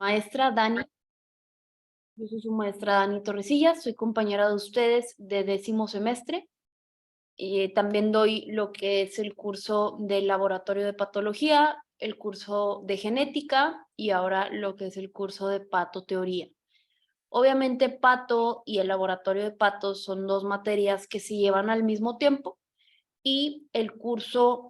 Maestra Dani, yo soy su maestra Dani Torrecillas, soy compañera de ustedes de 10º semestre. También doy lo que es el curso del laboratorio de patología, el curso de genética y ahora lo que es el curso de patoteoría. Obviamente pato y el laboratorio de patos son dos materias que se llevan al mismo tiempo y el curso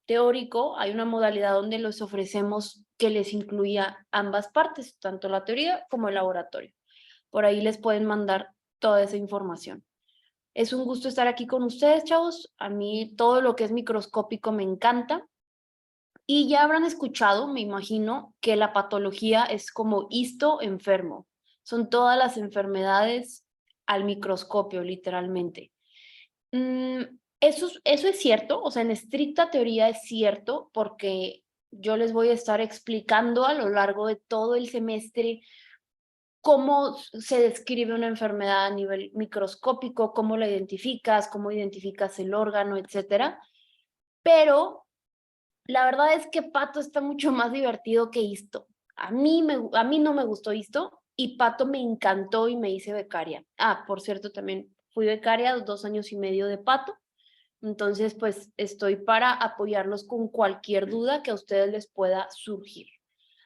teórico, hay una modalidad donde les ofrecemos que les incluya ambas partes, tanto la teoría como el laboratorio. Por ahí les pueden mandar toda esa información. Es un gusto estar aquí con ustedes, chavos. A mí todo lo que es microscópico me encanta. Y ya habrán escuchado, me imagino, que la patología es como histo enfermo. Son todas las enfermedades al microscopio, literalmente. Eso es cierto, o sea, en estricta teoría es cierto, porque yo les voy a estar explicando a lo largo de todo el semestre cómo se describe una enfermedad a nivel microscópico, cómo la identificas, cómo identificas el órgano, etcétera. Pero la verdad es que Pato está mucho más divertido que Histo. A mí no me gustó Histo y Pato me encantó y me hice becaria. Ah, por cierto, también fui becaria 2 años y medio de Pato. Entonces, pues estoy para apoyarlos con cualquier duda que a ustedes les pueda surgir.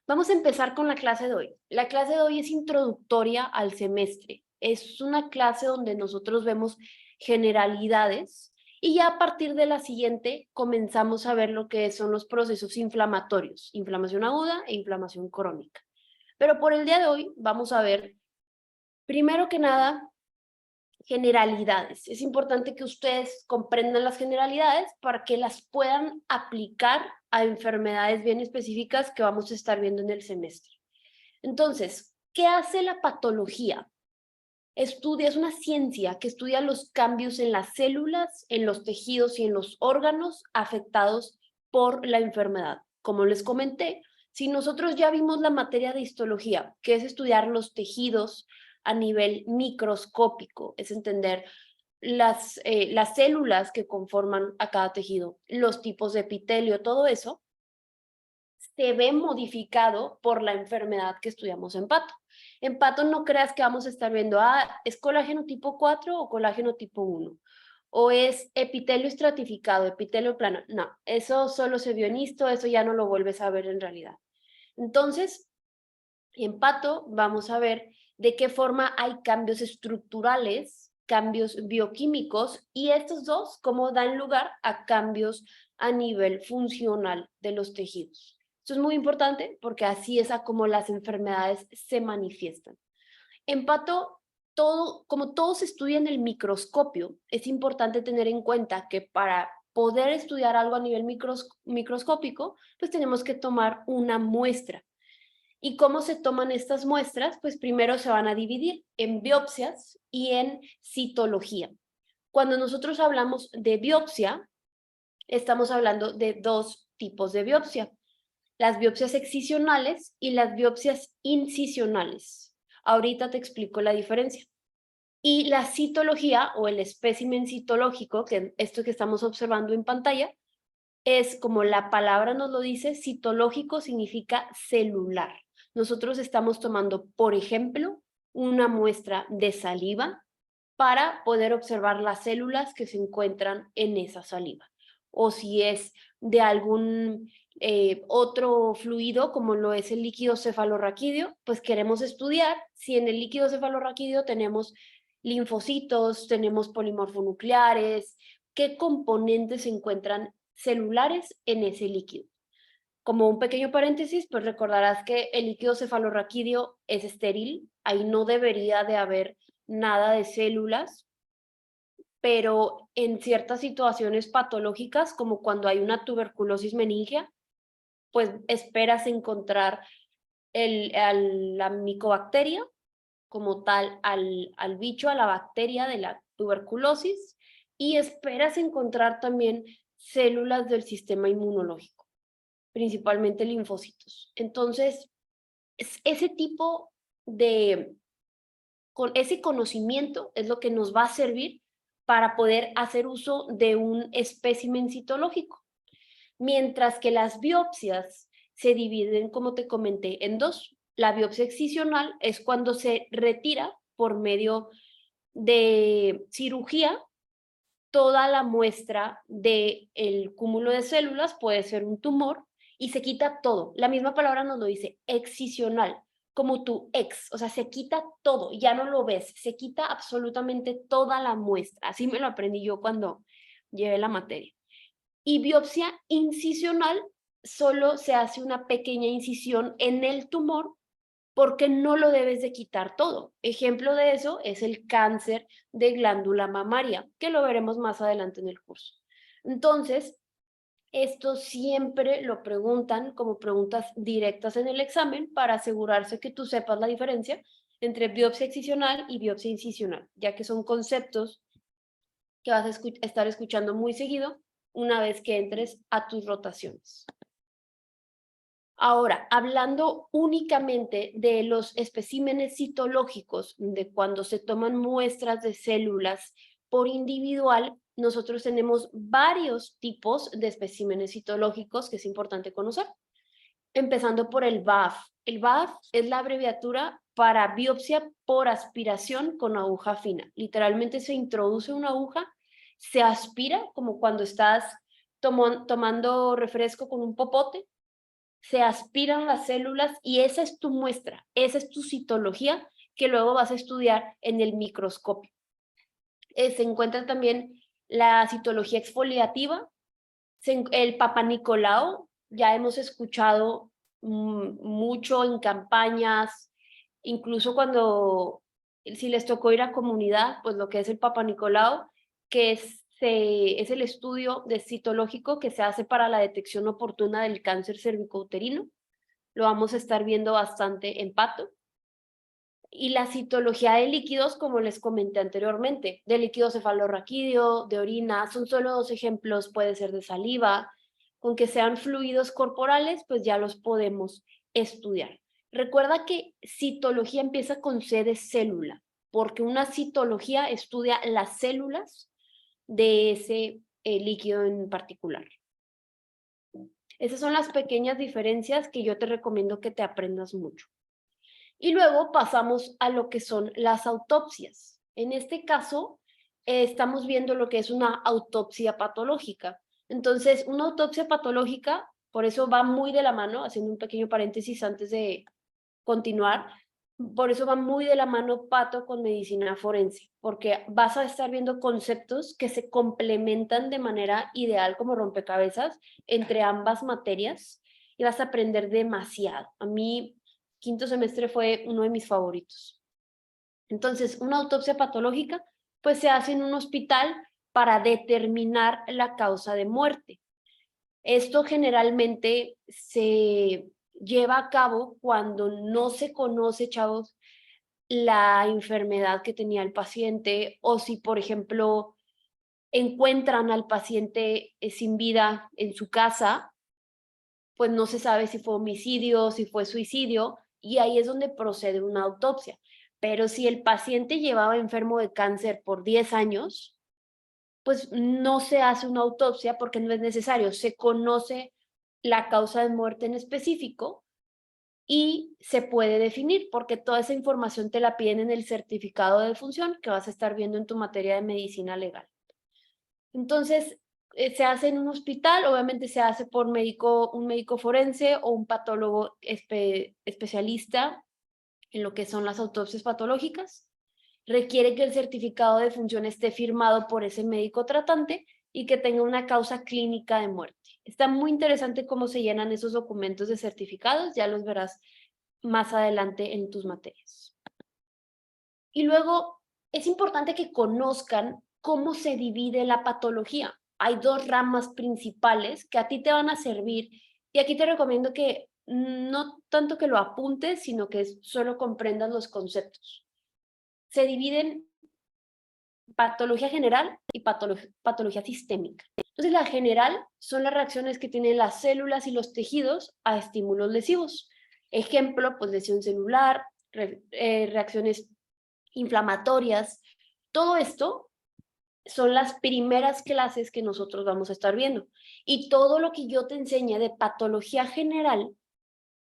Vamos a empezar con la clase de hoy. La clase de hoy es introductoria al semestre. Es una clase donde nosotros vemos generalidades y ya a partir de la siguiente comenzamos a ver lo que son los procesos inflamatorios, inflamación aguda e inflamación crónica. Pero por el día de hoy vamos a ver, primero que nada, generalidades. Es importante que ustedes comprendan las generalidades para que las puedan aplicar a enfermedades bien específicas que vamos a estar viendo en el semestre. Entonces, ¿qué hace la patología? Es una ciencia que estudia los cambios en las células, en los tejidos y en los órganos afectados por la enfermedad. Como les comenté, si nosotros ya vimos la materia de histología, que es estudiar los tejidos a nivel microscópico, es entender las células que conforman a cada tejido, los tipos de epitelio, todo eso, se ve modificado por la enfermedad que estudiamos en pato. En pato no creas que vamos a estar viendo, es colágeno tipo 4 o colágeno tipo 1, o es epitelio estratificado, epitelio plano. No, eso solo se vio en histo, eso ya no lo vuelves a ver en realidad. Entonces, en pato vamos a ver de qué forma hay cambios estructurales, cambios bioquímicos y estos dos cómo dan lugar a cambios a nivel funcional de los tejidos. Esto es muy importante porque así es a cómo las enfermedades se manifiestan. En pato, como todo se estudia en el microscopio, es importante tener en cuenta que para poder estudiar algo a nivel microscópico, pues tenemos que tomar una muestra. ¿Y cómo se toman estas muestras? Pues primero se van a dividir en biopsias y en citología. Cuando nosotros hablamos de biopsia, estamos hablando de dos tipos de biopsia, las biopsias excisionales y las biopsias incisionales. Ahorita te explico la diferencia. Y la citología o el espécimen citológico, que esto que estamos observando en pantalla, es como la palabra nos lo dice, citológico significa celular. Nosotros estamos tomando, por ejemplo, una muestra de saliva para poder observar las células que se encuentran en esa saliva. O si es de algún otro fluido, como lo es el líquido cefalorraquídeo, pues queremos estudiar si en el líquido cefalorraquídeo tenemos linfocitos, tenemos polimorfonucleares, qué componentes se encuentran celulares en ese líquido. Como un pequeño paréntesis, pues recordarás que el líquido cefalorraquídeo es estéril, ahí no debería de haber nada de células, pero en ciertas situaciones patológicas, como cuando hay una tuberculosis meningea, pues esperas encontrar la micobacteria como tal, al bicho, a la bacteria de la tuberculosis, y esperas encontrar también células del sistema inmunológico, principalmente linfocitos. Entonces, ese tipo de, con ese conocimiento es lo que nos va a servir para poder hacer uso de un espécimen citológico, mientras que las biopsias se dividen, como te comenté, en dos. La biopsia excisional es cuando se retira por medio de cirugía toda la muestra del cúmulo de células, puede ser un tumor, y se quita todo. La misma palabra nos lo dice, excisional, como tu ex, o sea, se quita todo, ya no lo ves, se quita absolutamente toda la muestra. Así me lo aprendí yo cuando llevé la materia. Y biopsia incisional, solo se hace una pequeña incisión en el tumor porque no lo debes de quitar todo. Ejemplo de eso es el cáncer de glándula mamaria, que lo veremos más adelante en el curso. Entonces, esto siempre lo preguntan como preguntas directas en el examen para asegurarse que tú sepas la diferencia entre biopsia excisional y biopsia incisional, ya que son conceptos que vas a estar escuchando muy seguido una vez que entres a tus rotaciones. Ahora, hablando únicamente de los especímenes citológicos, de cuando se toman muestras de células por individual, nosotros tenemos varios tipos de especímenes citológicos que es importante conocer, empezando por el BAF. El BAF es la abreviatura para biopsia por aspiración con aguja fina. Literalmente se introduce una aguja, se aspira como cuando estás tomando refresco con un popote, se aspiran las células y esa es tu muestra, esa es tu citología que luego vas a estudiar en el microscopio. Se encuentra también la citología exfoliativa, el Papa Nicolau, ya hemos escuchado mucho en campañas, incluso cuando, si les tocó ir a comunidad, pues lo que es el Papa Nicolau, que es el estudio de citológico que se hace para la detección oportuna del cáncer cervicouterino. Lo vamos a estar viendo bastante en pato. Y la citología de líquidos, como les comenté anteriormente, de líquido cefalorraquídeo, de orina, son solo 2 ejemplos, puede ser de saliva, con que sean fluidos corporales, pues ya los podemos estudiar. Recuerda que citología empieza con C de célula, porque una citología estudia las células de ese líquido en particular. Esas son las pequeñas diferencias que yo te recomiendo que te aprendas mucho. Y luego pasamos a lo que son las autopsias. En este caso, estamos viendo lo que es una autopsia patológica. Entonces, una autopsia patológica, por eso va muy de la mano, haciendo un pequeño paréntesis antes de continuar, por eso va muy de la mano pato con medicina forense, porque vas a estar viendo conceptos que se complementan de manera ideal como rompecabezas entre ambas materias y vas a aprender demasiado. A mí, quinto semestre fue uno de mis favoritos. Entonces, una autopsia patológica, pues se hace en un hospital para determinar la causa de muerte. Esto generalmente se lleva a cabo cuando no se conoce, chavos, la enfermedad que tenía el paciente o si, por ejemplo, encuentran al paciente sin vida en su casa, pues no se sabe si fue homicidio, si fue suicidio, y ahí es donde procede una autopsia. Pero si el paciente llevaba enfermo de cáncer por 10 años, pues no se hace una autopsia porque no es necesario, se conoce la causa de muerte en específico y se puede definir porque toda esa información te la piden en el certificado de defunción que vas a estar viendo en tu materia de medicina legal. Entonces, se hace en un hospital, obviamente se hace por un médico forense o un patólogo especialista en lo que son las autopsias patológicas. Requiere que el certificado de defunción esté firmado por ese médico tratante y que tenga una causa clínica de muerte. Está muy interesante cómo se llenan esos documentos de certificados, ya los verás más adelante en tus materias. Y luego es importante que conozcan cómo se divide la patología. Hay 2 ramas principales que a ti te van a servir y aquí te recomiendo que no tanto que lo apuntes, sino que solo comprendas los conceptos. Se dividen patología general y patología sistémica. Entonces, la general son las reacciones que tienen las células y los tejidos a estímulos lesivos. Ejemplo, pues lesión celular, reacciones inflamatorias. Todo esto son las primeras clases que nosotros vamos a estar viendo. Y todo lo que yo te enseñe de patología general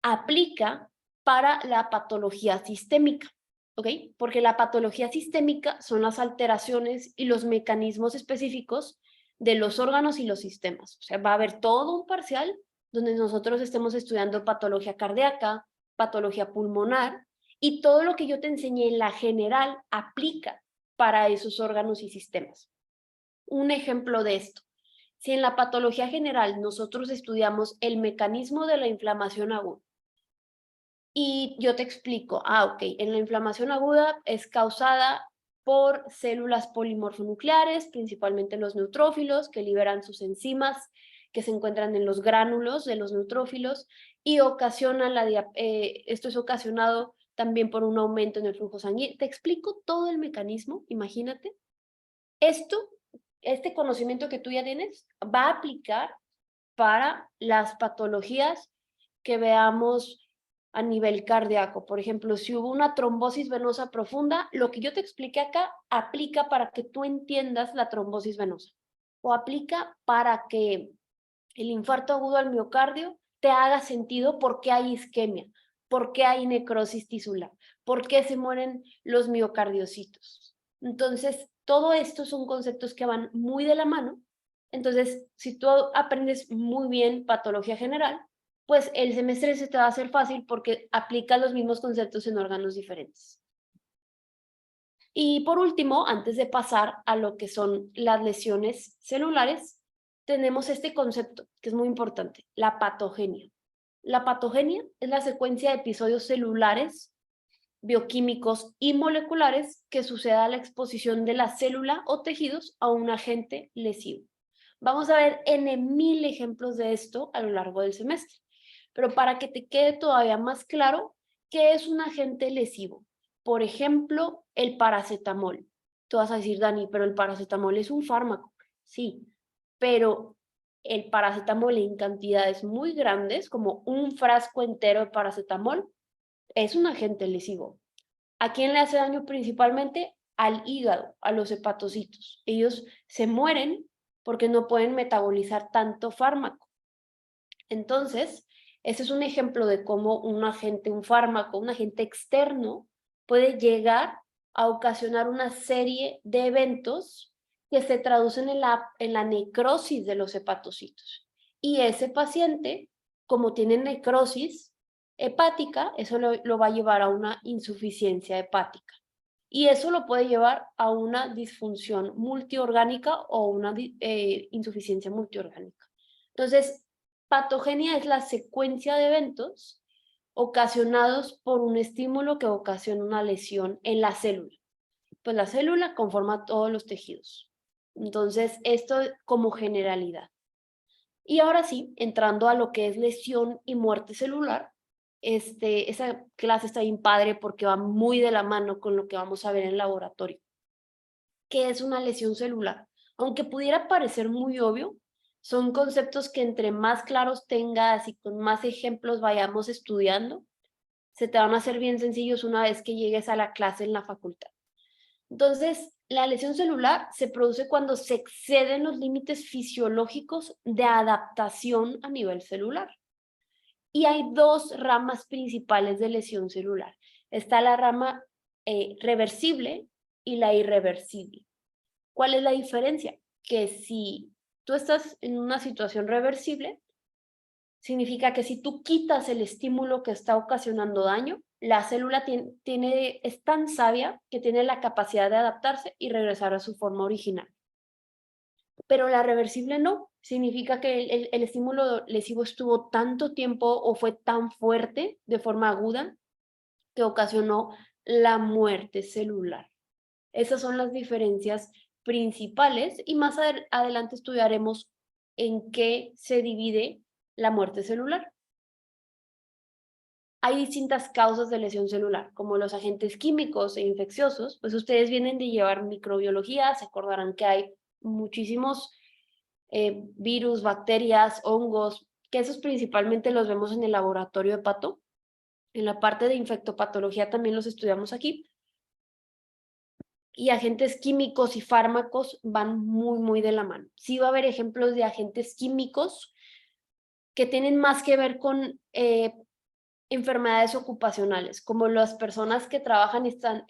aplica para la patología sistémica, ¿ok? Porque la patología sistémica son las alteraciones y los mecanismos específicos de los órganos y los sistemas. O sea, va a haber todo un parcial donde nosotros estemos estudiando patología cardíaca, patología pulmonar, y todo lo que yo te enseñé en la general aplica para esos órganos y sistemas. Un ejemplo de esto: si en la patología general nosotros estudiamos el mecanismo de la inflamación aguda, y yo te explico, ok, en la inflamación aguda es causada por células polimorfonucleares, principalmente los neutrófilos, que liberan sus enzimas que se encuentran en los gránulos de los neutrófilos, y esto es ocasionado también por un aumento en el flujo sanguíneo. Te explico todo el mecanismo, imagínate. Este conocimiento que tú ya tienes va a aplicar para las patologías que veamos a nivel cardíaco. Por ejemplo, si hubo una trombosis venosa profunda, lo que yo te expliqué acá aplica para que tú entiendas la trombosis venosa, o aplica para que el infarto agudo al miocardio te haga sentido por qué hay isquemia, por qué hay necrosis tisular, por qué se mueren los miocardiocitos. Entonces, todo esto son conceptos que van muy de la mano. Entonces, si tú aprendes muy bien patología general, pues el semestre se te va a hacer fácil porque aplica los mismos conceptos en órganos diferentes. Y por último, antes de pasar a lo que son las lesiones celulares, tenemos este concepto que es muy importante: la patogenia. La patogenia es la secuencia de episodios celulares, bioquímicos y moleculares que sucede a la exposición de la célula o tejidos a un agente lesivo. Vamos a ver N,000 ejemplos de esto a lo largo del semestre, pero para que te quede todavía más claro, ¿qué es un agente lesivo? Por ejemplo, el paracetamol. Tú vas a decir, Dani, pero el paracetamol es un fármaco. Sí, pero el paracetamol en cantidades muy grandes, como un frasco entero de paracetamol, es un agente lesivo. ¿A quién le hace daño principalmente? Al hígado, a los hepatocitos. Ellos se mueren porque no pueden metabolizar tanto fármaco. Entonces, ese es un ejemplo de cómo un fármaco, un agente externo, puede llegar a ocasionar una serie de eventos que se traducen en la necrosis de los hepatocitos. Y ese paciente, como tiene necrosis hepática, eso lo va a llevar a una insuficiencia hepática. Y eso lo puede llevar a una disfunción multiorgánica o una insuficiencia multiorgánica. Entonces, patogenia es la secuencia de eventos ocasionados por un estímulo que ocasiona una lesión en la célula. Pues la célula conforma todos los tejidos. Entonces, esto como generalidad. Y ahora sí, entrando a lo que es lesión y muerte celular, esa clase está bien padre porque va muy de la mano con lo que vamos a ver en el laboratorio. ¿Qué es una lesión celular? Aunque pudiera parecer muy obvio, son conceptos que entre más claros tengas y con más ejemplos vayamos estudiando, se te van a hacer bien sencillos una vez que llegues a la clase en la facultad. Entonces, la lesión celular se produce cuando se exceden los límites fisiológicos de adaptación a nivel celular. Y hay dos ramas principales de lesión celular. Está la rama reversible y la irreversible. ¿Cuál es la diferencia? Que si tú estás en una situación reversible, significa que si tú quitas el estímulo que está ocasionando daño, la célula es tan sabia que tiene la capacidad de adaptarse y regresar a su forma original. Pero la reversible no, significa que el estímulo lesivo estuvo tanto tiempo o fue tan fuerte de forma aguda que ocasionó la muerte celular. Esas son las diferencias principales y más adelante estudiaremos en qué se divide la muerte celular. Hay distintas causas de lesión celular, como los agentes químicos e infecciosos. Pues ustedes vienen de llevar microbiología, se acordarán que hay muchísimos virus, bacterias, hongos, que esos principalmente los vemos en el laboratorio de Pato. En la parte de infectopatología también los estudiamos aquí. Y agentes químicos y fármacos van muy, muy de la mano. Sí va a haber ejemplos de agentes químicos que tienen más que ver con enfermedades ocupacionales, como las personas que trabajan están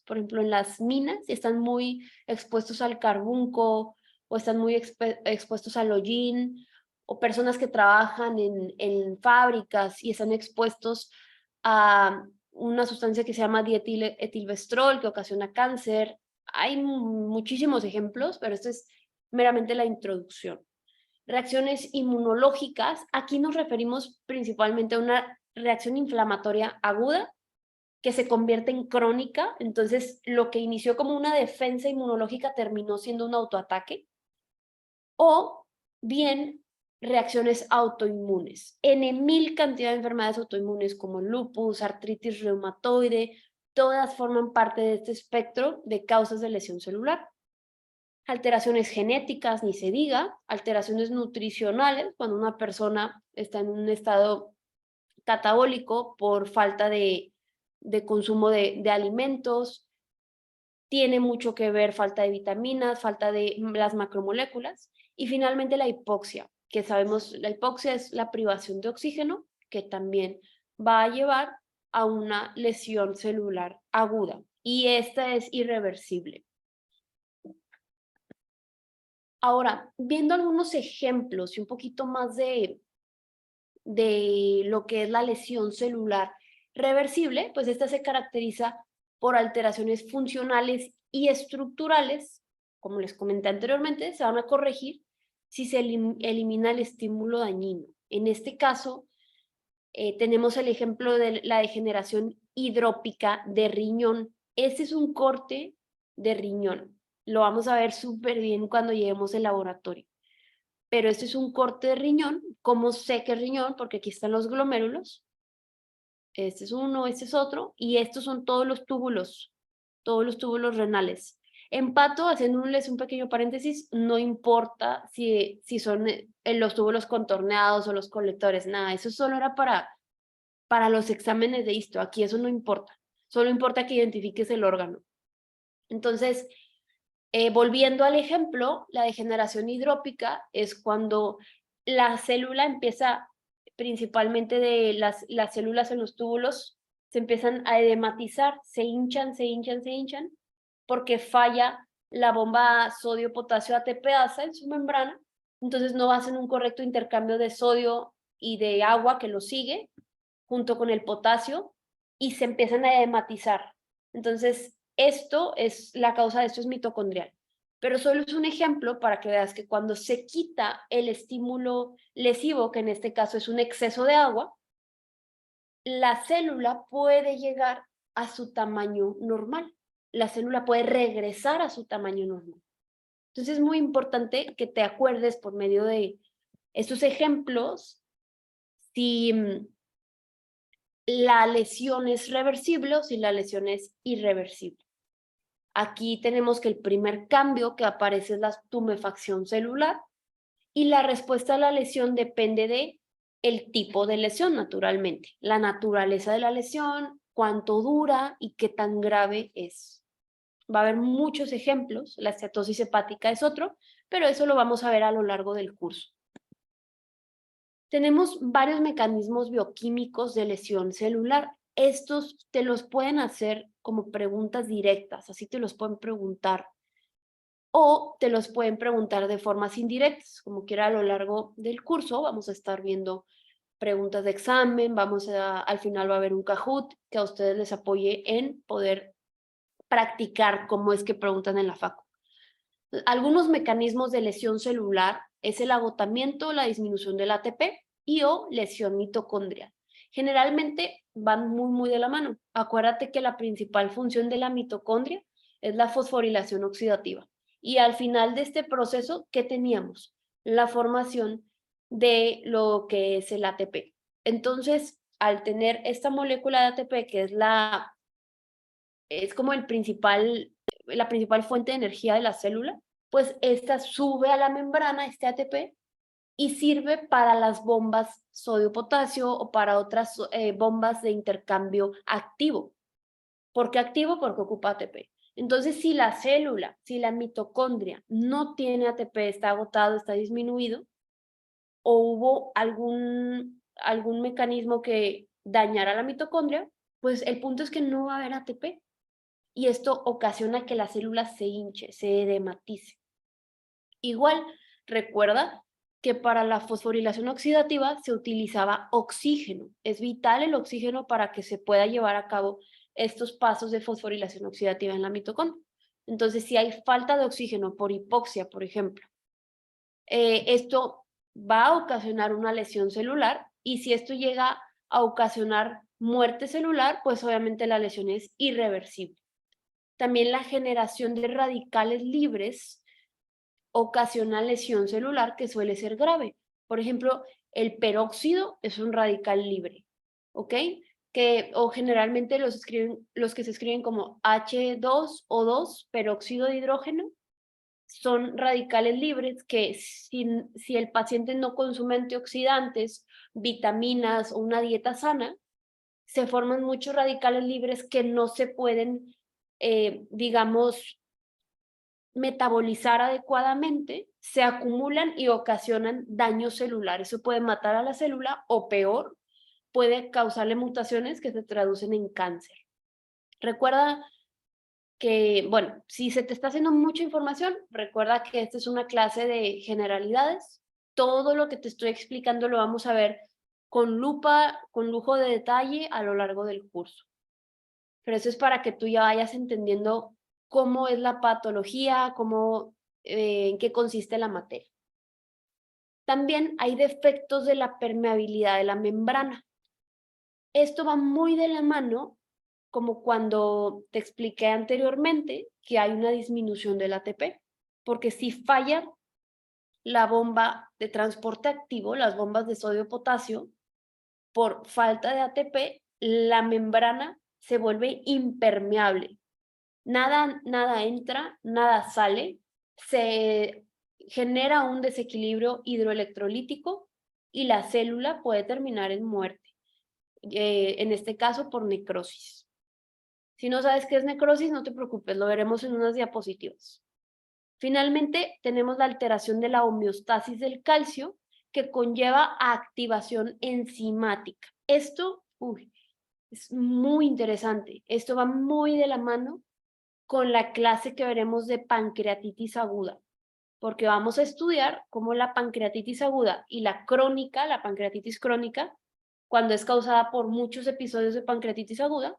por ejemplo, en las minas, y están muy expuestos al carbunco o están muy expuestos al hollín, o personas que trabajan en fábricas y están expuestos a una sustancia que se llama dietilvestrol que ocasiona cáncer. Hay muchísimos ejemplos, pero esto es meramente la introducción. Reacciones inmunológicas, aquí nos referimos principalmente a una reacción inflamatoria aguda que se convierte en crónica, entonces lo que inició como una defensa inmunológica terminó siendo un autoataque, o bien reacciones autoinmunes. En mil cantidad de enfermedades autoinmunes como lupus, artritis reumatoide, todas forman parte de este espectro de causas de lesión celular. Alteraciones genéticas, ni se diga, alteraciones nutricionales, cuando una persona está en un estado catabólico por falta de consumo de alimentos, tiene mucho que ver falta de vitaminas, falta de las macromoléculas, y finalmente la hipoxia, que sabemos, la hipoxia es la privación de oxígeno, que también va a llevar a una lesión celular aguda, y esta es irreversible. Ahora, viendo algunos ejemplos y un poquito más de lo que es la lesión celular reversible, pues esta se caracteriza por alteraciones funcionales y estructurales, como les comenté anteriormente, se van a corregir si se elimina el estímulo dañino. En este caso, tenemos el ejemplo de la degeneración hidrópica de riñón. Este es un corte de riñón. Lo vamos a ver súper bien cuando lleguemos al laboratorio. Pero este es un corte de riñón. ¿Cómo sé que es riñón? Porque aquí están los glomérulos. Este es uno, este es otro. Y estos son todos los túbulos renales. En pato, haciéndoles un pequeño paréntesis, no importa si son los túbulos contorneados o los colectores, nada, eso solo era para los exámenes de histo. Aquí eso no importa, solo importa que identifiques el órgano. Entonces, volviendo al ejemplo, la degeneración hidrópica es cuando la célula empieza, principalmente de las células en los túbulos, se empiezan a edematizar, se hinchan, porque falla la bomba sodio-potasio ATPasa en su membrana, entonces no hacen un correcto intercambio de sodio y de agua que lo sigue, junto con el potasio, y se empiezan a edematizar. Entonces, la causa de esto es mitocondrial. Pero solo es un ejemplo para que veas que cuando se quita el estímulo lesivo, que en este caso es un exceso de agua, la célula puede llegar a su tamaño normal. La célula puede regresar a su tamaño normal. Entonces es muy importante que te acuerdes por medio de estos ejemplos si la lesión es reversible o si la lesión es irreversible. Aquí tenemos que el primer cambio que aparece es la tumefacción celular, y la respuesta a la lesión depende de el tipo de lesión, naturalmente, la naturaleza de la lesión, cuánto dura y qué tan grave es. Va a haber muchos ejemplos, la esteatosis hepática es otro, pero eso lo vamos a ver a lo largo del curso. Tenemos varios mecanismos bioquímicos de lesión celular. Estos te los pueden hacer como preguntas directas, así te los pueden preguntar, o te los pueden preguntar de formas indirectas, como quiera a lo largo del curso. Vamos a estar viendo preguntas de examen, al final va a haber un Kahoot que a ustedes les apoye en poder practicar cómo es que preguntan en la facu. Algunos mecanismos de lesión celular es el agotamiento, la disminución del ATP y o lesión mitocondrial. Generalmente van muy de la mano. Acuérdate que la principal función de la mitocondria es la fosforilación oxidativa. Y al final de este proceso, ¿qué teníamos? La formación de lo que es el ATP. Entonces, al tener esta molécula de ATP, que es como la principal fuente de energía de la célula, pues esta sube a la membrana, este ATP, y sirve para las bombas sodio-potasio o para otras bombas de intercambio activo. ¿Por qué activo? Porque ocupa ATP. Entonces, si la célula, si la mitocondria no tiene ATP, está agotado, está disminuido, o hubo algún mecanismo que dañar a la mitocondria, pues el punto es que no va a haber ATP. Y esto ocasiona que la célula se hinche, se edematice. Igual, recuerda que para la fosforilación oxidativa se utilizaba oxígeno. Es vital el oxígeno para que se pueda llevar a cabo estos pasos de fosforilación oxidativa en la mitocondria. Entonces, si hay falta de oxígeno por hipoxia, por ejemplo, esto va a ocasionar una lesión celular, y si esto llega a ocasionar muerte celular, pues obviamente la lesión es irreversible. También la generación de radicales libres ocasiona lesión celular que suele ser grave. Por ejemplo, el peróxido es un radical libre, ¿ok? O generalmente los que se escriben como H2O2, peróxido de hidrógeno, son radicales libres que si el paciente no consume antioxidantes, vitaminas o una dieta sana, se forman muchos radicales libres que no se pueden, digamos, metabolizar adecuadamente, se acumulan y ocasionan daño celular. Eso puede matar a la célula o peor, puede causarle mutaciones que se traducen en cáncer. Recuerda que, bueno, si se te está haciendo mucha información, recuerda que esta es una clase de generalidades. Todo lo que te estoy explicando lo vamos a ver con lupa, con lujo de detalle a lo largo del curso. Pero eso es para que tú ya vayas entendiendo cómo es la patología, en qué consiste la materia. También hay defectos de la permeabilidad de la membrana. Esto va muy de la mano, como cuando te expliqué anteriormente que hay una disminución del ATP, porque si falla la bomba de transporte activo, las bombas de sodio-potasio, por falta de ATP, la membrana se vuelve impermeable. Nada entra, nada sale, se genera un desequilibrio hidroelectrolítico y la célula puede terminar en muerte, en este caso por necrosis. Si no sabes qué es necrosis, no te preocupes, lo veremos en unas diapositivas. Finalmente, tenemos la alteración de la homeostasis del calcio, que conlleva a activación enzimática. Esto es muy interesante. Esto va muy de la mano con la clase que veremos de pancreatitis aguda, porque vamos a estudiar cómo la pancreatitis aguda y la crónica, la pancreatitis crónica, cuando es causada por muchos episodios de pancreatitis aguda,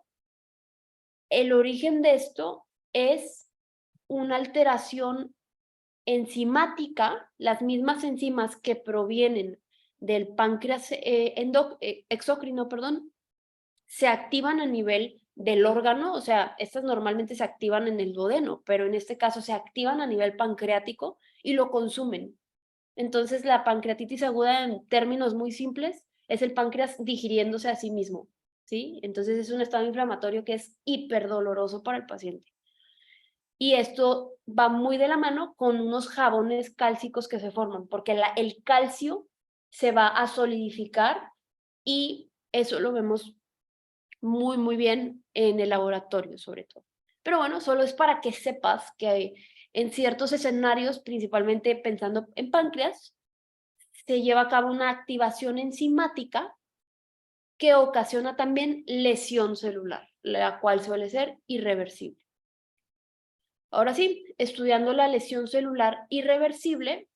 el origen de esto es una alteración enzimática, las mismas enzimas que provienen del páncreas exócrino, perdón, se activan a nivel del órgano, o sea, estas normalmente se activan en el duodeno, pero en este caso se activan a nivel pancreático y lo consumen. Entonces, la pancreatitis aguda, en términos muy simples, es el páncreas digiriéndose a sí mismo, ¿sí? Entonces, es un estado inflamatorio que es hiperdoloroso para el paciente. Y esto va muy de la mano con unos jabones cálcicos que se forman, porque el calcio se va a solidificar y eso lo vemos muy bien en el laboratorio, sobre todo. Pero bueno, solo es para que sepas que en ciertos escenarios, principalmente pensando en páncreas, se lleva a cabo una activación enzimática que ocasiona también lesión celular, la cual suele ser irreversible. Ahora sí, estudiando la lesión celular irreversible,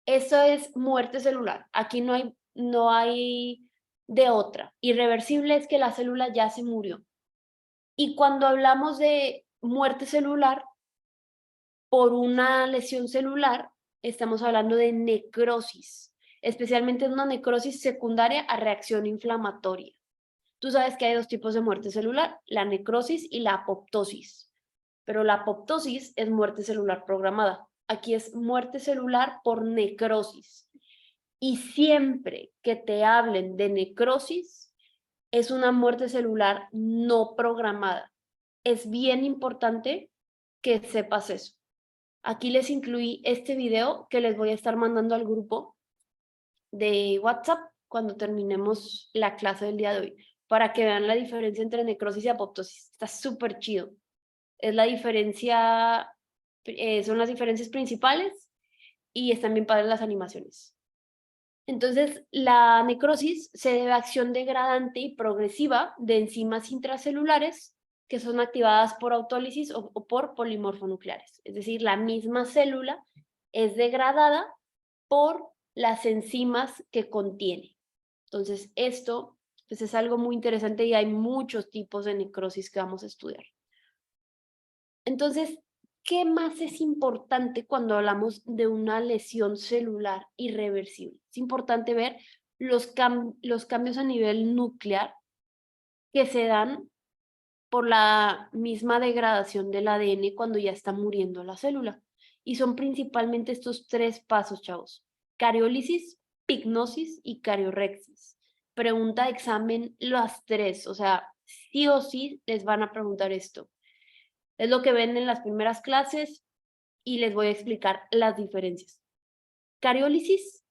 eso es muerte celular. Aquí no hay de otra. Irreversible es que la célula ya se murió. Y cuando hablamos de muerte celular por una lesión celular, estamos hablando de necrosis, especialmente una necrosis secundaria a reacción inflamatoria. Tú sabes que hay dos tipos de muerte celular, la necrosis y la apoptosis, pero la apoptosis es muerte celular programada. Aquí es muerte celular por necrosis. Y siempre que te hablen de necrosis, es una muerte celular no programada. Es bien importante que sepas eso. Aquí les incluí este video que les voy a estar mandando al grupo de WhatsApp cuando terminemos la clase del día de hoy, para que vean la diferencia entre necrosis y apoptosis. Está súper chido. Es la diferencia, son las diferencias principales y están bien padres las animaciones. Entonces, la necrosis se debe a acción degradante y progresiva de enzimas intracelulares que son activadas por autólisis o por polimorfonucleares. Es decir, la misma célula es degradada por las enzimas que contiene. Entonces, esto pues, es algo muy interesante y hay muchos tipos de necrosis que vamos a estudiar. Entonces, ¿qué más es importante cuando hablamos de una lesión celular irreversible? Es importante ver los cambios a nivel nuclear que se dan por la misma degradación del ADN cuando ya está muriendo la célula. Y son principalmente estos 3 pasos, chavos: cariólisis, pignosis y cariorexis. Pregunta de examen las 3, o sea, sí o sí les van a preguntar esto. Es lo que ven en las primeras clases y les voy a explicar las diferencias. Cariólisis,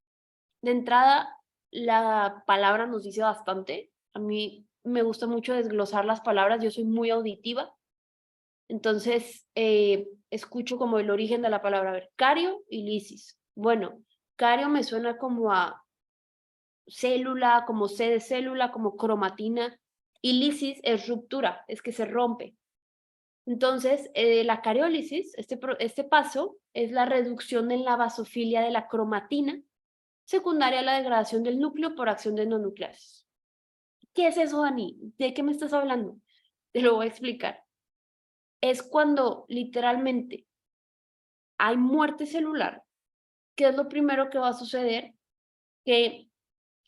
de entrada, la palabra nos dice bastante. A mí me gusta mucho desglosar las palabras, yo soy muy auditiva. Entonces, escucho como el origen de la palabra. A ver, cario y lisis. Bueno, cario me suena como a célula, como C de célula, como cromatina. Y lisis es ruptura, es que se rompe. Entonces, la cariólisis, este paso, es la reducción en la basofilia de la cromatina, secundaria a la degradación del núcleo por acción de endonucleases. ¿Qué es eso, Dani? ¿De qué me estás hablando? Te lo voy a explicar. Es cuando literalmente hay muerte celular. ¿Qué es lo primero que va a suceder? Que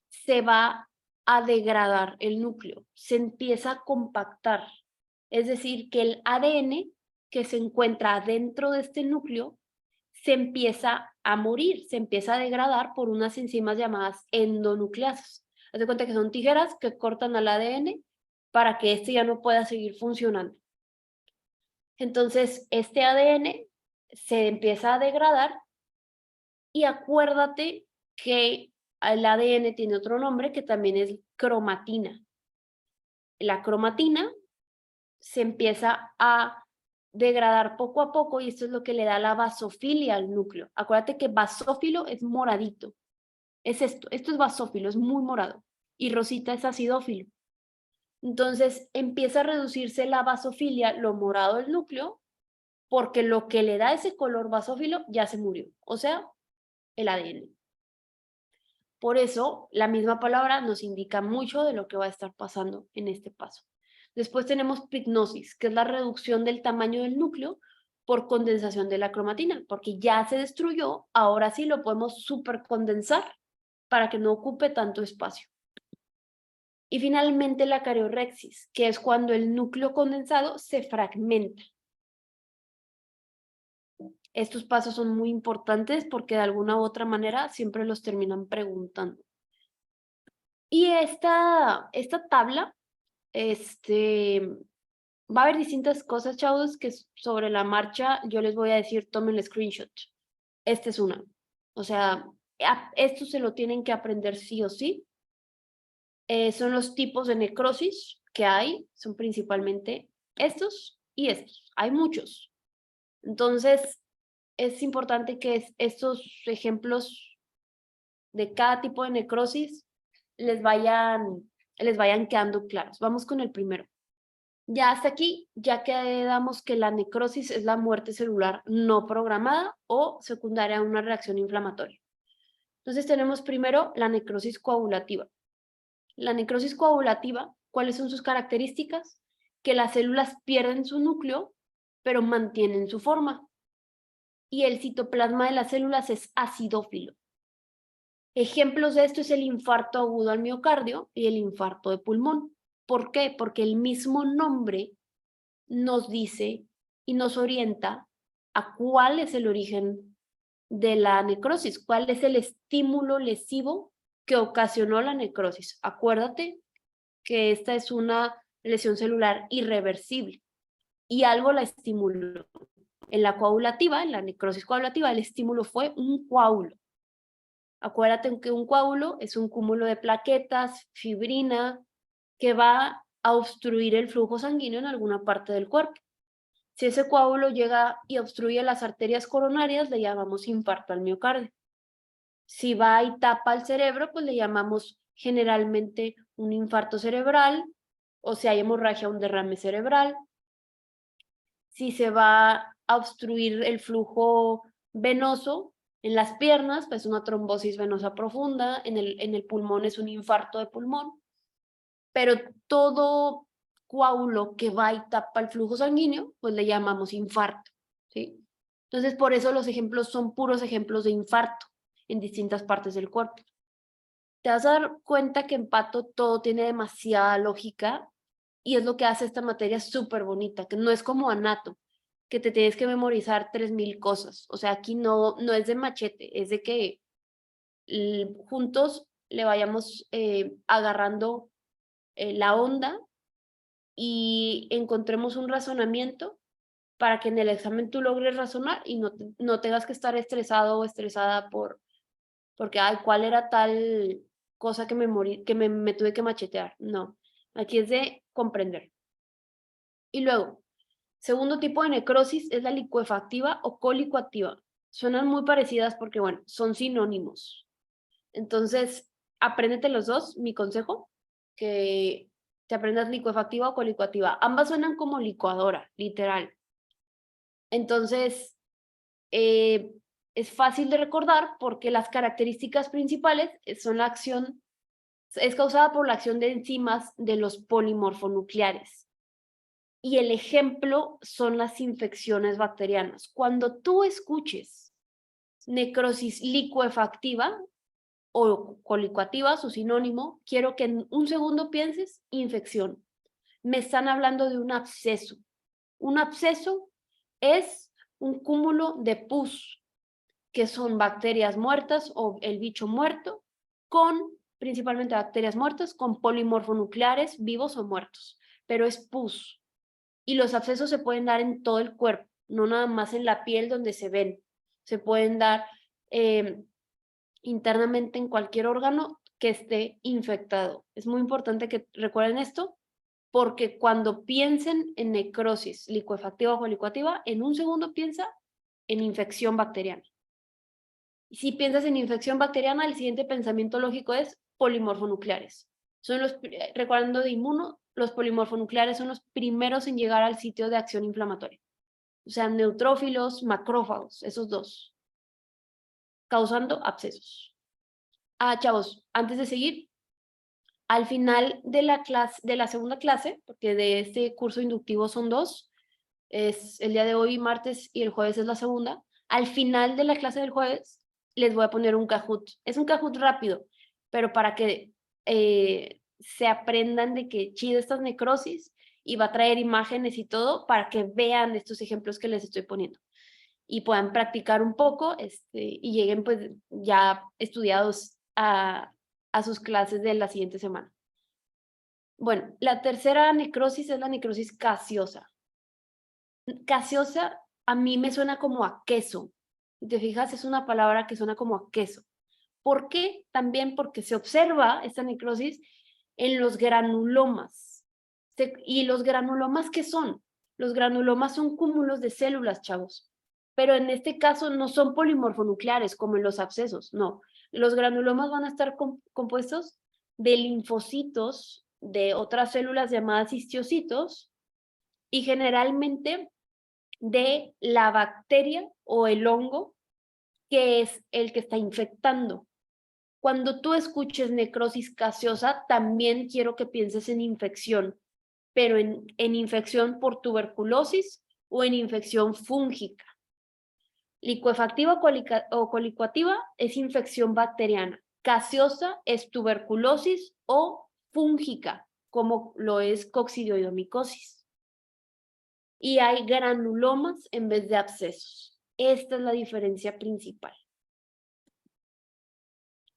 se va a degradar el núcleo, se empieza a compactar. Es decir, que el ADN que se encuentra dentro de este núcleo se empieza a morir, se empieza a degradar por unas enzimas llamadas endonucleasas. Haz de cuenta que son tijeras que cortan al ADN para que este ya no pueda seguir funcionando. Entonces, este ADN se empieza a degradar y acuérdate que el ADN tiene otro nombre que también es cromatina. La cromatina se empieza a degradar poco a poco y esto es lo que le da la basofilia al núcleo. Acuérdate que basófilo es moradito. Es esto es basófilo, es muy morado. Y rosita es acidófilo. Entonces empieza a reducirse la basofilia, lo morado del núcleo, porque lo que le da ese color basófilo ya se murió, o sea, el ADN. Por eso, la misma palabra nos indica mucho de lo que va a estar pasando en este paso. Después tenemos pignosis, que es la reducción del tamaño del núcleo por condensación de la cromatina, porque ya se destruyó, ahora sí lo podemos supercondensar para que no ocupe tanto espacio. Y finalmente la cariorexis, que es cuando el núcleo condensado se fragmenta. Estos pasos son muy importantes porque de alguna u otra manera siempre los terminan preguntando. Y esta tabla, va a haber distintas cosas, chavos, que sobre la marcha yo les voy a decir, tomen el screenshot. Esta es una. O sea, esto se lo tienen que aprender sí o sí. Son los tipos de necrosis que hay, son principalmente estos y estos. Hay muchos. Entonces, es importante que estos ejemplos de cada tipo de necrosis les vayan quedando claros. Vamos con el primero. Ya hasta aquí, ya quedamos que la necrosis es la muerte celular no programada o secundaria a una reacción inflamatoria. Entonces tenemos primero la necrosis coagulativa. La necrosis coagulativa, ¿cuáles son sus características? Que las células pierden su núcleo, pero mantienen su forma. Y el citoplasma de las células es acidófilo. Ejemplos de esto es el infarto agudo al miocardio y el infarto de pulmón. ¿Por qué? Porque el mismo nombre nos dice y nos orienta a cuál es el origen de la necrosis, cuál es el estímulo lesivo que ocasionó la necrosis. Acuérdate que esta es una lesión celular irreversible y algo la estimuló. En la coagulativa, en la necrosis coagulativa, el estímulo fue un coágulo. Acuérdate que un coágulo es un cúmulo de plaquetas, fibrina, que va a obstruir el flujo sanguíneo en alguna parte del cuerpo. Si ese coágulo llega y obstruye las arterias coronarias, le llamamos infarto al miocardio. Si va y tapa el cerebro, pues le llamamos generalmente un infarto cerebral, o si hay hemorragia, un derrame cerebral. Si se va a obstruir el flujo venoso en las piernas, pues una trombosis venosa profunda, en el pulmón es un infarto de pulmón, pero todo coágulo que va y tapa el flujo sanguíneo, pues le llamamos infarto, ¿sí? Entonces, por eso los ejemplos son puros ejemplos de infarto en distintas partes del cuerpo. Te vas a dar cuenta que en pato todo tiene demasiada lógica y es lo que hace esta materia súper bonita, que no es como anato, que te tienes que memorizar 3000 cosas. O sea, aquí no es de machete, es de que juntos le vayamos agarrando la onda y encontremos un razonamiento para que en el examen tú logres razonar y no tengas que estar estresado o estresada porque, ay, ¿cuál era tal cosa que me tuve que machetear? No, aquí es de comprender. Y luego, segundo tipo de necrosis es la licuefactiva o colicoactiva. Suenan muy parecidas porque, bueno, son sinónimos. Entonces, apréndete los dos, mi consejo, que te aprendas licuefactiva o colicoactiva. Ambas suenan como licuadora, literal. Entonces, eh, es fácil de recordar porque las características principales son la acción, es causada por la acción de enzimas de los polimorfonucleares. Y el ejemplo son las infecciones bacterianas. Cuando tú escuches necrosis licuefactiva o colicoactiva, su sinónimo, quiero que en un segundo pienses infección. Me están hablando de un absceso. Un absceso es un cúmulo de pus, que son bacterias muertas o el bicho muerto, principalmente bacterias muertas, con polimorfonucleares vivos o muertos, pero es pus. Y los abscesos se pueden dar en todo el cuerpo, no nada más en la piel donde se ven. Se pueden dar internamente en cualquier órgano que esté infectado. Es muy importante que recuerden esto, porque cuando piensen en necrosis licuefactiva o colicoactiva, en un segundo piensa en infección bacteriana. Y si piensas en infección bacteriana, el siguiente pensamiento lógico es polimorfonucleares. Recordando de inmuno, los polimorfonucleares son los primeros en llegar al sitio de acción inflamatoria. O sea, neutrófilos, macrófagos, esos dos, causando abscesos. Chavos, antes de seguir, al final de la segunda clase, porque de este curso inductivo son dos, es el día de hoy, martes, y el jueves es la segunda. Al final de la clase del jueves, les voy a poner un Kahoot. Es un Kahoot rápido, pero para que se aprendan de que chido estas necrosis y va a traer imágenes y todo para que vean estos ejemplos que les estoy poniendo y puedan practicar un poco y lleguen pues ya estudiados a sus clases de la siguiente semana. Bueno, la tercera necrosis es la necrosis gaseosa. Gaseosa a mí me suena como a queso. Si te fijas, es una palabra que suena como a queso. ¿Por qué? También porque se observa esta necrosis en los granulomas. ¿Y los granulomas qué son? Los granulomas son cúmulos de células, chavos. Pero en este caso no son polimorfonucleares como en los abscesos, no. Los granulomas van a estar compuestos de linfocitos de otras células llamadas histocitos y generalmente de la bacteria o el hongo que es el que está infectando. Cuando tú escuches necrosis gaseosa, también quiero que pienses en infección, pero en infección por tuberculosis o en infección fúngica. Licuefactiva o colicoactiva es infección bacteriana. Gaseosa es tuberculosis o fúngica, como lo es coccidioidomicosis. Y hay granulomas en vez de abscesos. Esta es la diferencia principal.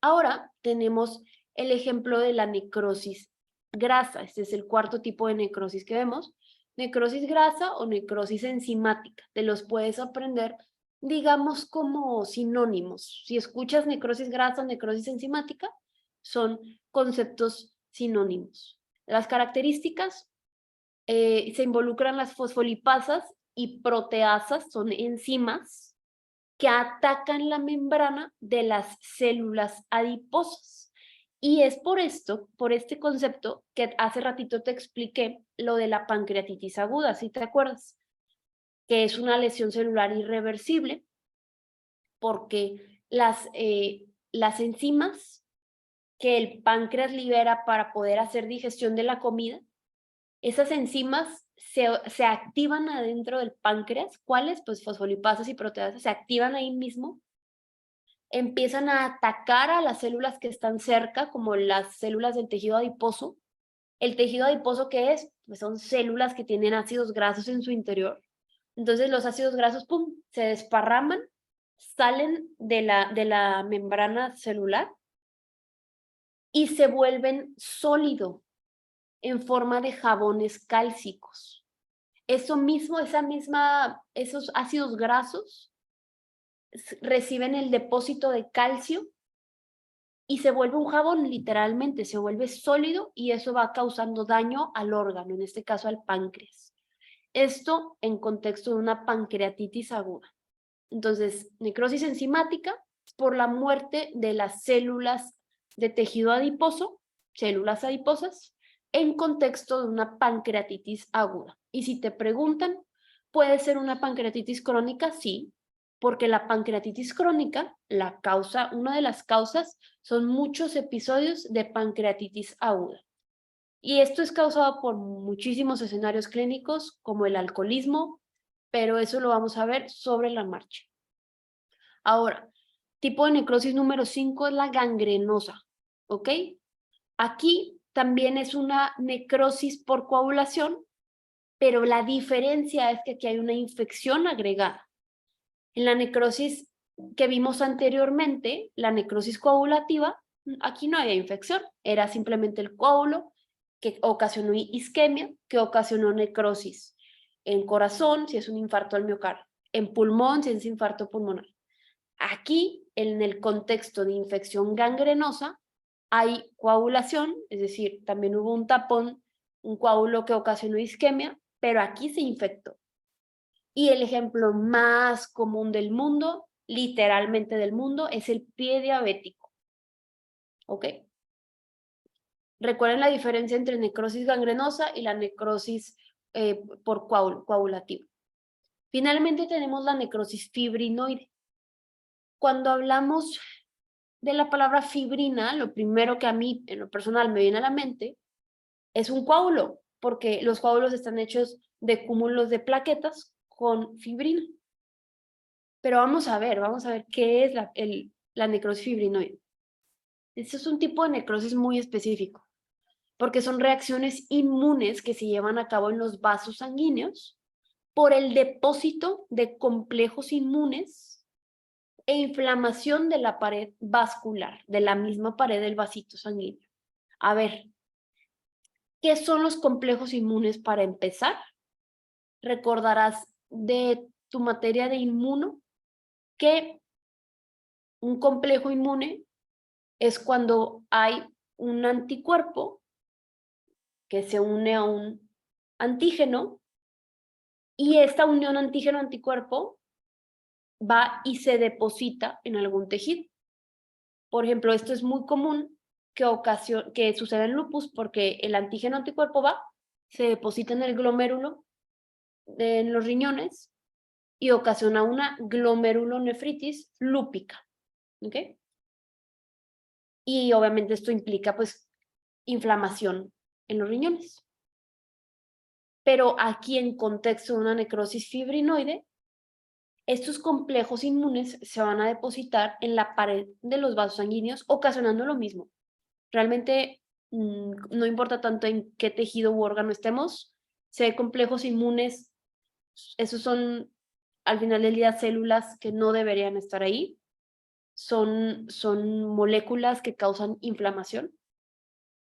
Ahora tenemos el ejemplo de la necrosis grasa. Este es el cuarto tipo de necrosis que vemos. Necrosis grasa o necrosis enzimática. Te los puedes aprender, digamos, como sinónimos. Si escuchas necrosis grasa o necrosis enzimática, son conceptos sinónimos. Las características, se involucran las fosfolipasas y proteasas, son enzimas que atacan la membrana de las células adiposas. Y es por esto, por este concepto, que hace ratito te expliqué lo de la pancreatitis aguda, ¿sí te acuerdas? Que es una lesión celular irreversible, porque las enzimas que el páncreas libera para poder hacer digestión de la comida, esas enzimas se activan adentro del páncreas. ¿Cuáles? Pues fosfolipasas y proteasas se activan ahí mismo, empiezan a atacar a las células que están cerca, como las células del tejido adiposo. ¿El tejido adiposo qué es? Pues son células que tienen ácidos grasos en su interior. Entonces los ácidos grasos, ¡pum!, se desparraman, salen de la membrana celular y se vuelven sólido en forma de jabones cálcicos. Eso mismo, esos ácidos grasos reciben el depósito de calcio y se vuelve un jabón, literalmente, se vuelve sólido y eso va causando daño al órgano, en este caso al páncreas. Esto en contexto de una pancreatitis aguda. Entonces, necrosis enzimática por la muerte de las células de tejido adiposo, células adiposas, en contexto de una pancreatitis aguda. Y si te preguntan, ¿puede ser una pancreatitis crónica? Sí, porque la pancreatitis crónica, una de las causas son muchos episodios de pancreatitis aguda. Y esto es causado por muchísimos escenarios clínicos, como el alcoholismo, pero eso lo vamos a ver sobre la marcha. Ahora, tipo de necrosis número 5 es la gangrenosa, ¿ok? Aquí también es una necrosis por coagulación, pero la diferencia es que aquí hay una infección agregada. En la necrosis que vimos anteriormente, la necrosis coagulativa, aquí no había infección, era simplemente el coágulo que ocasionó isquemia, que ocasionó necrosis en corazón, si es un infarto al miocardio, en pulmón, si es infarto pulmonar. Aquí, en el contexto de infección gangrenosa, hay coagulación, es decir, también hubo un tapón, un coágulo que ocasionó isquemia, pero aquí se infectó. Y el ejemplo más común del mundo, literalmente del mundo, es el pie diabético. ¿Ok? Recuerden la diferencia entre necrosis gangrenosa y la necrosis por coagulativa. Finalmente tenemos la necrosis fibrinoide. Cuando hablamos de la palabra fibrina, lo primero que a mí, en lo personal, me viene a la mente es un coágulo, porque los coágulos están hechos de cúmulos de plaquetas con fibrina. Pero vamos a ver qué es la necrosis fibrinoide. Este es un tipo de necrosis muy específico, porque son reacciones inmunes que se llevan a cabo en los vasos sanguíneos por el depósito de complejos inmunes e inflamación de la pared vascular, de la misma pared del vasito sanguíneo. A ver, ¿qué son los complejos inmunes para empezar? Recordarás de tu materia de inmuno que un complejo inmune es cuando hay un anticuerpo que se une a un antígeno y esta unión antígeno-anticuerpo va y se deposita en algún tejido. Por ejemplo, esto es muy común que suceda en lupus porque el antígeno-anticuerpo va, se deposita en el glomérulo, en los riñones y ocasiona una glomerulonefritis lúpica. ¿Ok? Y obviamente esto implica pues inflamación en los riñones. Pero aquí en contexto de una necrosis fibrinoide, estos complejos inmunes se van a depositar en la pared de los vasos sanguíneos, ocasionando lo mismo. Realmente no importa tanto en qué tejido u órgano estemos, si hay complejos inmunes, esos son al final del día células que no deberían estar ahí, son moléculas que causan inflamación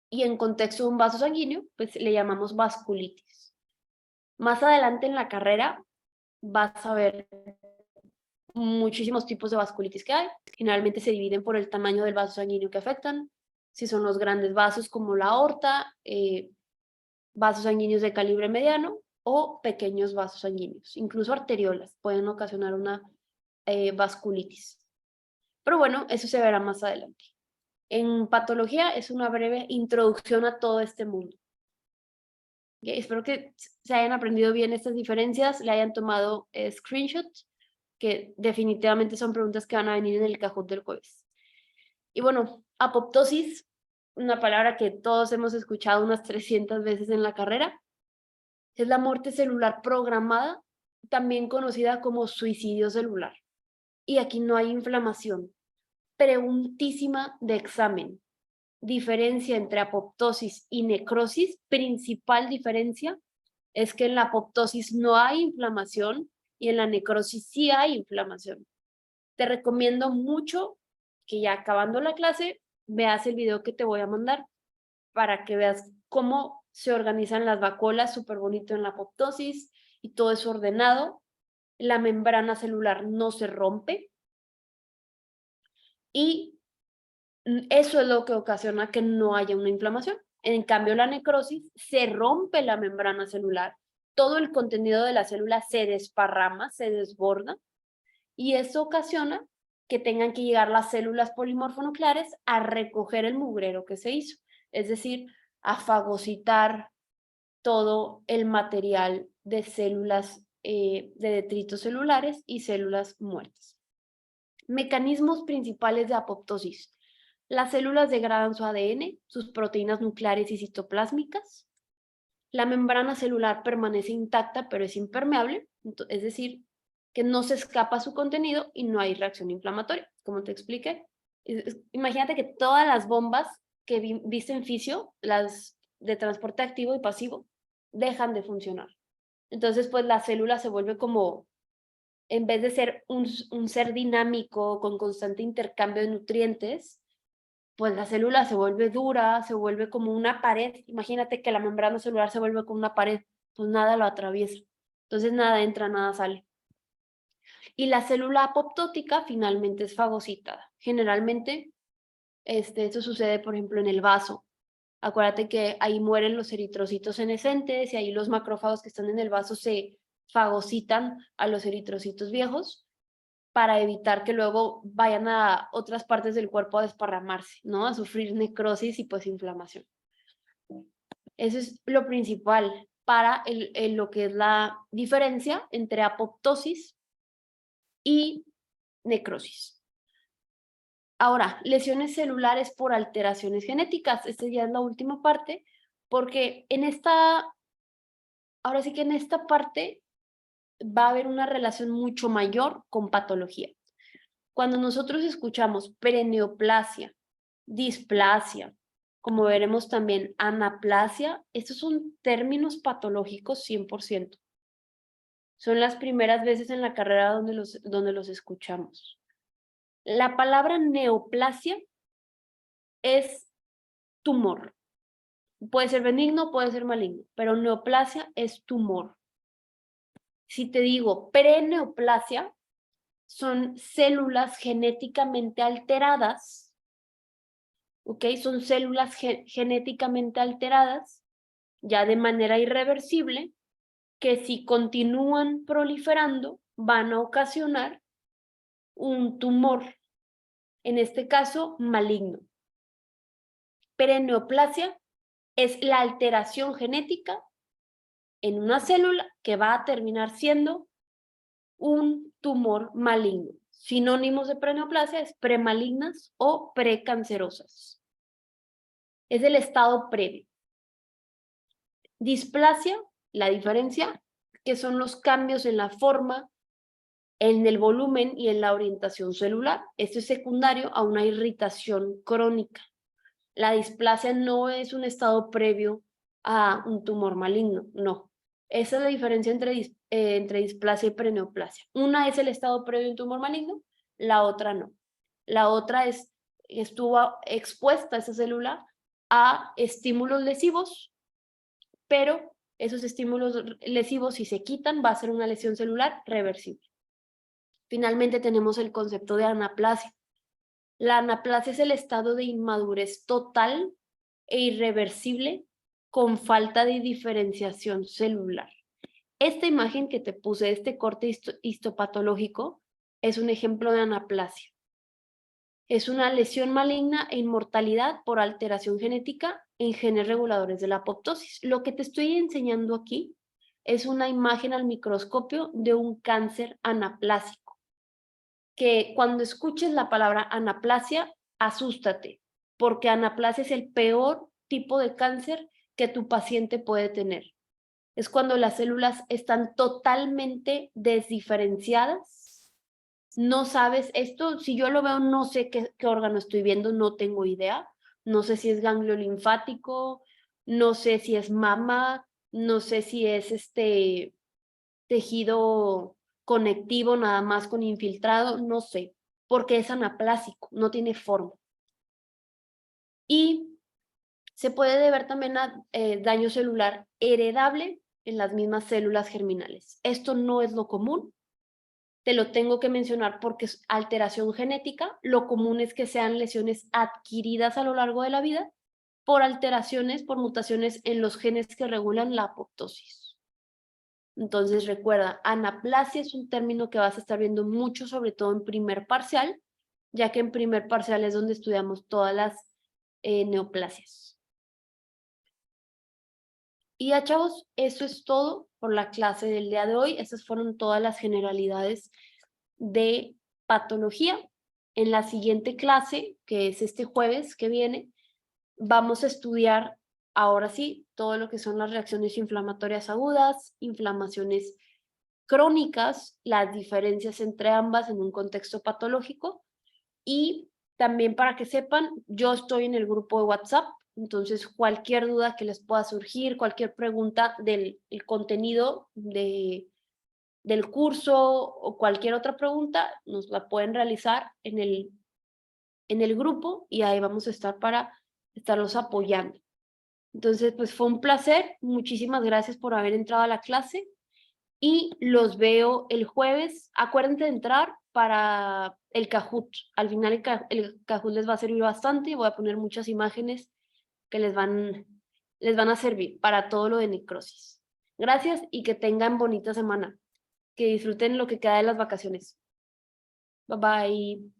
y en contexto de un vaso sanguíneo, pues le llamamos vasculitis. Más adelante en la carrera vas a ver muchísimos tipos de vasculitis que hay. Generalmente se dividen por el tamaño del vaso sanguíneo que afectan. Si son los grandes vasos como la aorta, vasos sanguíneos de calibre mediano o pequeños vasos sanguíneos. Incluso arteriolas pueden ocasionar una vasculitis. Pero bueno, eso se verá más adelante. En patología es una breve introducción a todo este mundo. Okay, espero que se hayan aprendido bien estas diferencias, le hayan tomado screenshots, que definitivamente son preguntas que van a venir en el cajón del jueves. Y bueno, apoptosis, una palabra que todos hemos escuchado unas 300 veces en la carrera, es la muerte celular programada, también conocida como suicidio celular. Y aquí no hay inflamación. Preguntísima de examen. Diferencia entre apoptosis y necrosis, principal diferencia es que en la apoptosis no hay inflamación y en la necrosis sí hay inflamación. Te recomiendo mucho que ya acabando la clase veas el video que te voy a mandar para que veas cómo se organizan las vacuolas, súper bonito en la apoptosis y todo es ordenado. La membrana celular no se rompe y eso es lo que ocasiona que no haya una inflamación. En cambio, la necrosis se rompe la membrana celular, todo el contenido de la célula se desparrama, se desborda, y eso ocasiona que tengan que llegar las células polimorfonucleares a recoger el mugrero que se hizo, es decir, a fagocitar todo el material de células, de detritos celulares y células muertas. Mecanismos principales de apoptosis. Las células degradan su ADN, sus proteínas nucleares y citoplásmicas. La membrana celular permanece intacta, pero es impermeable, es decir, que no se escapa su contenido y no hay reacción inflamatoria, como te expliqué. Imagínate que todas las bombas que viste en fisio, las de transporte activo y pasivo, dejan de funcionar. Entonces, pues la célula se vuelve como, en vez de ser un ser dinámico con constante intercambio de nutrientes, pues la célula se vuelve dura, se vuelve como una pared. Imagínate que la membrana celular se vuelve como una pared, pues nada lo atraviesa. Entonces nada entra, nada sale. Y la célula apoptótica finalmente es fagocitada. Generalmente, esto sucede, por ejemplo, en el vaso. Acuérdate que ahí mueren los eritrocitos senescentes y ahí los macrófagos que están en el vaso se fagocitan a los eritrocitos viejos para evitar que luego vayan a otras partes del cuerpo a desparramarse, ¿no? A sufrir necrosis y pues inflamación. Eso es lo principal para lo que es la diferencia entre apoptosis y necrosis. Ahora, lesiones celulares por alteraciones genéticas. Esta ya es la última parte, porque ahora sí que en esta parte va a haber una relación mucho mayor con patología. Cuando nosotros escuchamos preneoplasia, displasia, como veremos también anaplasia, estos son términos patológicos 100%. Son las primeras veces en la carrera donde los escuchamos. La palabra neoplasia es tumor. Puede ser benigno, puede ser maligno, pero neoplasia es tumor. Si te digo preneoplasia, son células genéticamente alteradas, ¿ok? Son células genéticamente alteradas, ya de manera irreversible, que si continúan proliferando, van a ocasionar un tumor, en este caso maligno. Preneoplasia es la alteración genética en una célula que va a terminar siendo un tumor maligno. Sinónimos de preneoplasia es premalignas o precancerosas. Es el estado previo. Displasia, la diferencia, que son los cambios en la forma, en el volumen y en la orientación celular. Esto es secundario a una irritación crónica. La displasia no es un estado previo a un tumor maligno, no. Esa es la diferencia entre displasia y preneoplasia. Una es el estado previo a un tumor maligno, la otra no. La otra estuvo expuesta esa célula a estímulos lesivos, pero esos estímulos lesivos, si se quitan, va a ser una lesión celular reversible. Finalmente tenemos el concepto de anaplasia. La anaplasia es el estado de inmadurez total e irreversible con falta de diferenciación celular. Esta imagen que te puse, este corte histopatológico, es un ejemplo de anaplasia. Es una lesión maligna e inmortalidad por alteración genética en genes reguladores de la apoptosis. Lo que te estoy enseñando aquí es una imagen al microscopio de un cáncer anaplásico, que cuando escuches la palabra anaplasia, asústate, porque anaplasia es el peor tipo de cáncer que tu paciente puede tener. Es cuando las células están totalmente desdiferenciadas. No sabes esto, si yo lo veo, no sé qué órgano estoy viendo, no tengo idea. No sé si es ganglio linfático, no sé si es mama, no sé si es tejido conectivo nada más con infiltrado, no sé, porque es anaplásico, no tiene forma. Y se puede deber también a daño celular heredable en las mismas células germinales. Esto no es lo común, te lo tengo que mencionar porque es alteración genética. Lo común es que sean lesiones adquiridas a lo largo de la vida por alteraciones, por mutaciones en los genes que regulan la apoptosis. Entonces recuerda, anaplasia es un término que vas a estar viendo mucho, sobre todo en primer parcial, ya que en primer parcial es donde estudiamos todas las neoplasias. Y ya, chavos, eso es todo por la clase del día de hoy. Esas fueron todas las generalidades de patología. En la siguiente clase, que es este jueves que viene, vamos a estudiar ahora sí todo lo que son las reacciones inflamatorias agudas, inflamaciones crónicas, las diferencias entre ambas en un contexto patológico. Y también para que sepan, yo estoy en el grupo de WhatsApp, entonces cualquier duda que les pueda surgir, cualquier pregunta del contenido del curso o cualquier otra pregunta, nos la pueden realizar en el grupo y ahí vamos a estar para estarlos apoyando. Entonces, pues fue un placer. Muchísimas gracias por haber entrado a la clase y los veo el jueves. Acuérdense de entrar para el Kahoot. Al final el Kahoot les va a servir bastante. Voy a poner muchas imágenes que les van a servir para todo lo de necrosis. Gracias y que tengan bonita semana. Que disfruten lo que queda de las vacaciones. Bye bye.